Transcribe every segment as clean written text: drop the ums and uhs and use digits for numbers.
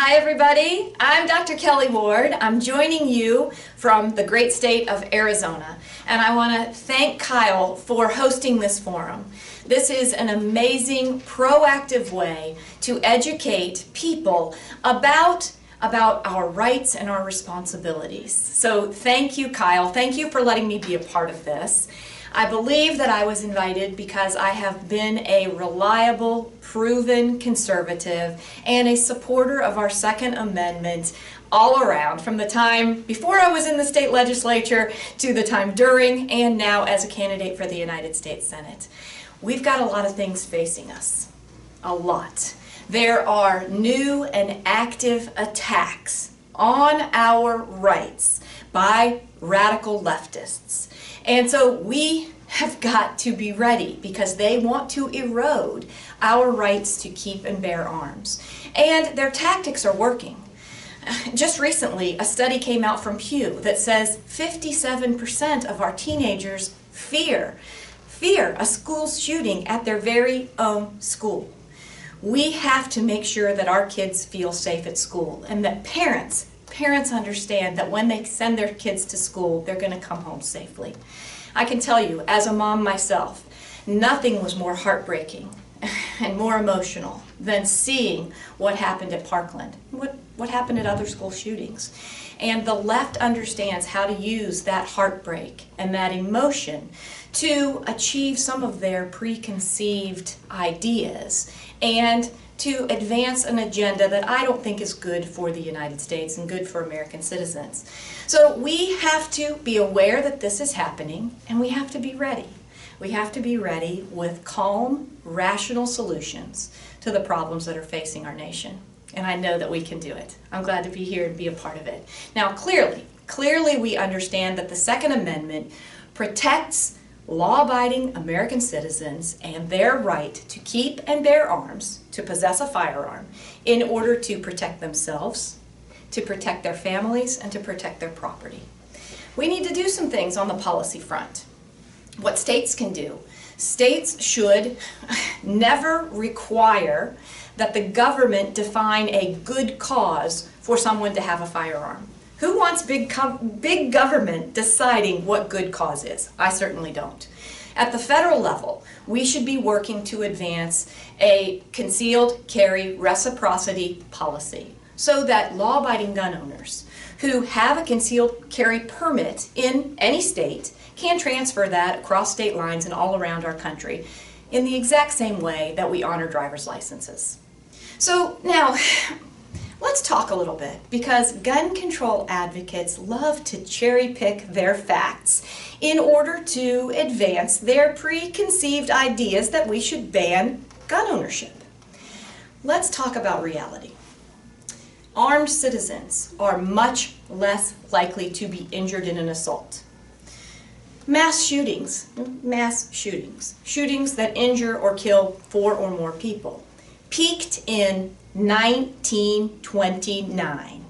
Hi everybody, I'm Dr. Kelli Ward. I'm joining you from the great state of Arizona, and I want to thank Kyle for hosting this forum. This is an amazing, proactive way to educate people about our rights and our responsibilities. So thank you, Kyle. Thank you for letting me be a part of this. I believe that I was invited because I have been a reliable, proven conservative and a supporter of our Second Amendment all around, from the time before I was in the state legislature to the time during and now as a candidate for the United States Senate. We've got a lot of things facing us. A lot. There are new and active attacks on our rights by radical leftists. And so we have got to be ready because they want to erode our rights to keep and bear arms. And their tactics are working. Just recently, a study came out from Pew that says 57% of our teenagers fear a school shooting at their very own school. We have to make sure that our kids feel safe at school and that parents understand that when they send their kids to school, they're going to come home safely. I can tell you, as a mom myself, nothing was more heartbreaking and more emotional than seeing what happened at Parkland, what happened at other school shootings. And the left understands how to use that heartbreak and that emotion to achieve some of their preconceived ideas and to advance an agenda that I don't think is good for the United States and good for American citizens. So we have to be aware that this is happening, and we have to be ready. We have to be ready with calm, rational solutions to the problems that are facing our nation. And I know that we can do it. I'm glad to be here and be a part of it. Now, clearly we understand that the Second Amendment protects law-abiding American citizens and their right to keep and bear arms, to possess a firearm, in order to protect themselves, to protect their families, and to protect their property. We need to do some things on the policy front. What states can do. States should never require that the government define a good cause for someone to have a firearm. Who wants big government deciding what good cause is? I certainly don't. At the federal level, we should be working to advance a concealed carry reciprocity policy so that law-abiding gun owners who have a concealed carry permit in any state can transfer that across state lines and all around our country in the exact same way that we honor driver's licenses. So now, let's talk a little bit, because gun control advocates love to cherry pick their facts in order to advance their preconceived ideas that we should ban gun ownership. Let's talk about reality. Armed citizens are much less likely to be injured in an assault. Mass shootings that injure or kill 4 or more people, peaked in 1929.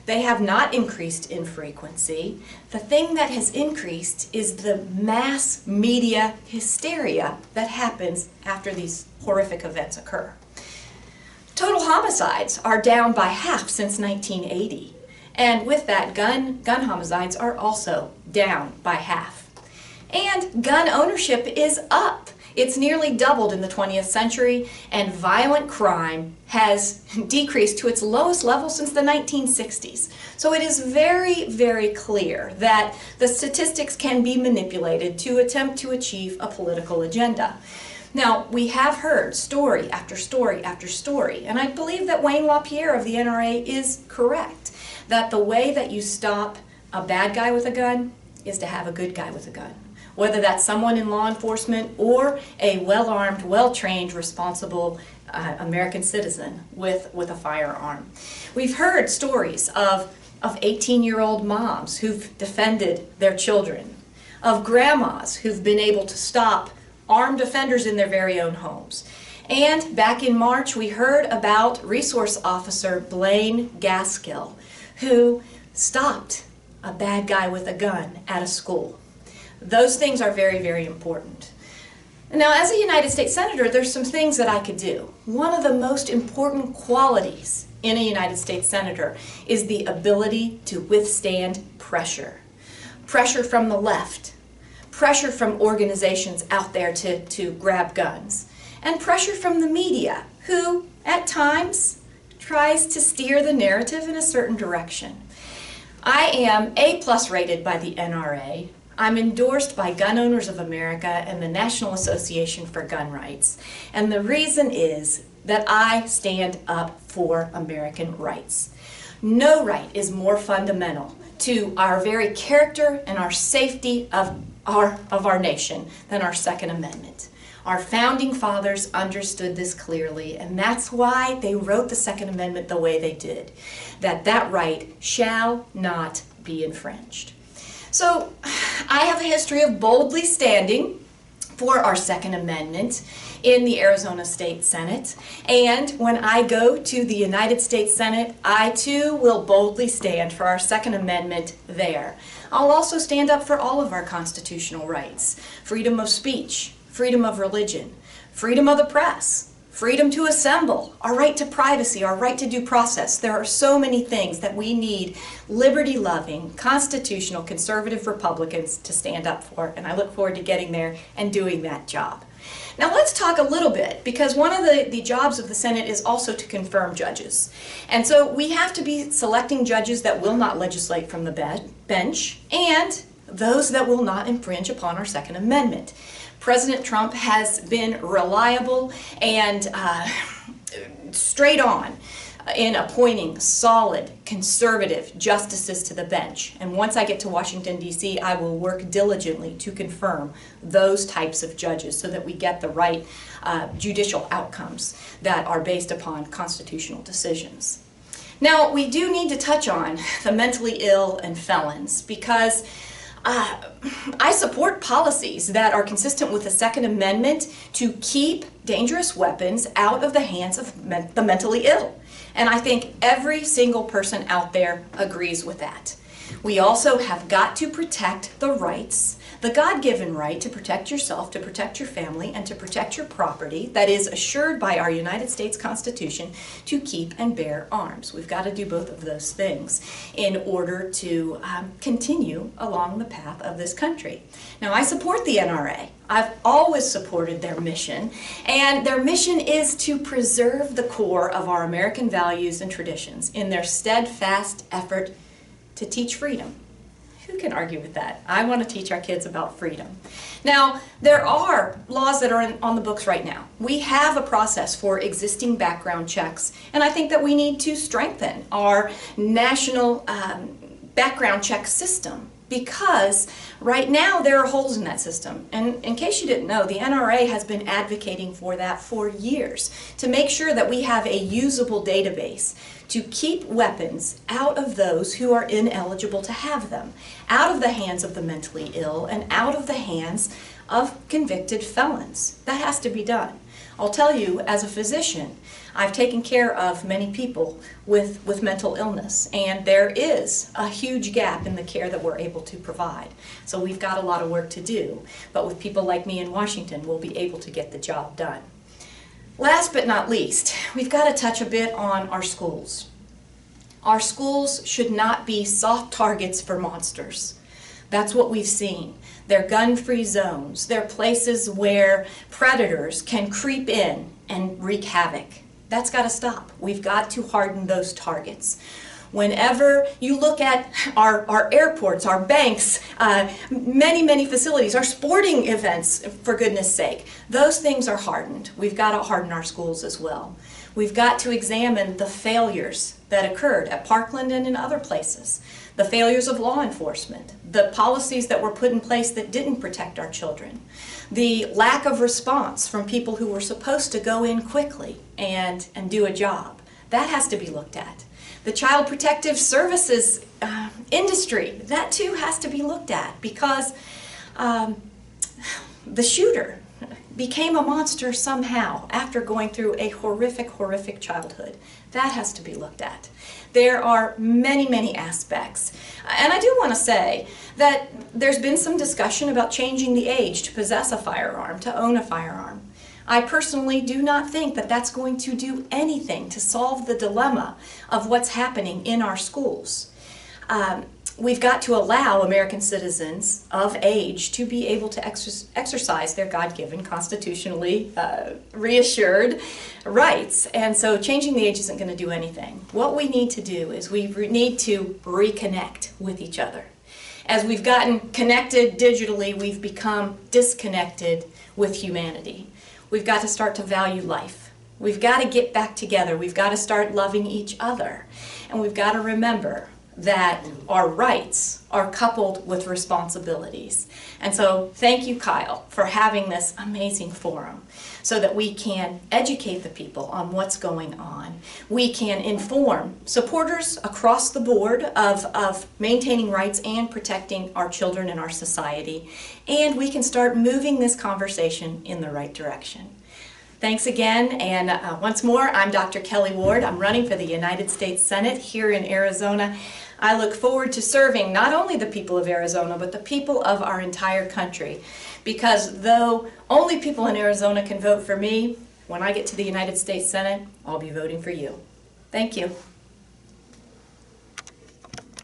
They have not increased in frequency. The thing that has increased is the mass media hysteria that happens after these horrific events occur. Total homicides are down by half since 1980. And with that, gun homicides are also down by half. And gun ownership is up. It's nearly doubled in the 20th century, and violent crime has decreased to its lowest level since the 1960s. So it is very, very clear that the statistics can be manipulated to attempt to achieve a political agenda. Now, we have heard story after story after story, and I believe that Wayne LaPierre of the NRA is correct, that the way that you stop a bad guy with a gun is to have a good guy with a gun. Whether that's someone in law enforcement or a well-armed, well-trained, responsible American citizen with a firearm. We've heard stories of 18-year-old moms who've defended their children, of grandmas who've been able to stop armed offenders in their very own homes. And back in March, we heard about resource officer Blaine Gaskill, who stopped a bad guy with a gun at a school. Those things are very, very important. Now, as a United States Senator, there's some things that I could do. One of the most important qualities in a United States Senator is the ability to withstand pressure. Pressure from the left, pressure from organizations out there to grab guns, and pressure from the media, who, at times, tries to steer the narrative in a certain direction. I am A+ rated by the NRA. I'm endorsed by Gun Owners of America and the National Association for Gun Rights. And the reason is that I stand up for American rights. No right is more fundamental to our very character and our safety of our nation than our Second Amendment. Our founding fathers understood this clearly, and that's why they wrote the Second Amendment the way they did, that right shall not be infringed. So I have a history of boldly standing for our Second Amendment in the Arizona State Senate, and when I go to the United States Senate, I too will boldly stand for our Second Amendment there. I'll also stand up for all of our constitutional rights: freedom of speech, freedom of religion, freedom of the press, freedom to assemble, our right to privacy, our right to due process. There are so many things that we need liberty-loving, constitutional, conservative Republicans to stand up for, and I look forward to getting there and doing that job. Now let's talk a little bit, because one of the jobs of the Senate is also to confirm judges. And so we have to be selecting judges that will not legislate from the bench, and those that will not infringe upon our Second Amendment. President Trump has been reliable and straight on in appointing solid, conservative justices to the bench. And once I get to Washington, D.C., I will work diligently to confirm those types of judges so that we get the right judicial outcomes that are based upon constitutional decisions. Now, we do need to touch on the mentally ill and felons, because I support policies that are consistent with the Second Amendment to keep dangerous weapons out of the hands of the mentally ill. And I think every single person out there agrees with that. We also have got to protect the rights, the God-given right to protect yourself, to protect your family, and to protect your property that is assured by our United States Constitution to keep and bear arms. We've got to do both of those things in order to continue along the path of this country. Now, I support the NRA. I've always supported their mission, and their mission is to preserve the core of our American values and traditions in their steadfast effort to teach freedom. Who can argue with that? I want to teach our kids about freedom. Now, there are laws that are on the books right now. We have a process for existing background checks, and I think that we need to strengthen our national background check system, because right now there are holes in that system. And in case you didn't know, the NRA has been advocating for that for years, to make sure that we have a usable database to keep weapons out of those who are ineligible to have them, out of the hands of the mentally ill and out of the hands of convicted felons. That has to be done. I'll tell you, as a physician, I've taken care of many people with mental illness, and there is a huge gap in the care that we're able to provide. So we've got a lot of work to do, but with people like me in Washington, we'll be able to get the job done. Last but not least, we've got to touch a bit on our schools. Our schools should not be soft targets for monsters. That's what we've seen. They're gun-free zones. They're places where predators can creep in and wreak havoc. That's got to stop. We've got to harden those targets. Whenever you look at our airports, our banks, many facilities, our sporting events, for goodness sake, those things are hardened. We've got to harden our schools as well. We've got to examine the failures that occurred at Parkland and in other places, the failures of law enforcement, the policies that were put in place that didn't protect our children, the lack of response from people who were supposed to go in quickly and do a job. That has to be looked at. The Child Protective Services industry, that too has to be looked at, because the shooter, became a monster somehow after going through a horrific, horrific childhood. That has to be looked at. There are many, many aspects. And I do want to say that there's been some discussion about changing the age to possess a firearm, to own a firearm. I personally do not think that that's going to do anything to solve the dilemma of what's happening in our schools. We've got to allow American citizens of age to be able to exercise their God-given, constitutionally reassured rights. And so changing the age isn't going to do anything. What we need to do is we need to reconnect with each other. As we've gotten connected digitally, we've become disconnected with humanity. We've got to start to value life. We've got to get back together. We've got to start loving each other. And we've got to remember that our rights are coupled with responsibilities. And so thank you, Kyle, for having this amazing forum so that we can educate the people on what's going on. We can inform supporters across the board of maintaining rights and protecting our children and our society. And we can start moving this conversation in the right direction. Thanks again, and once more, I'm Dr. Kelli Ward. I'm running for the United States Senate here in Arizona. I look forward to serving not only the people of Arizona, but the people of our entire country. Because though only people in Arizona can vote for me, when I get to the United States Senate, I'll be voting for you. Thank you.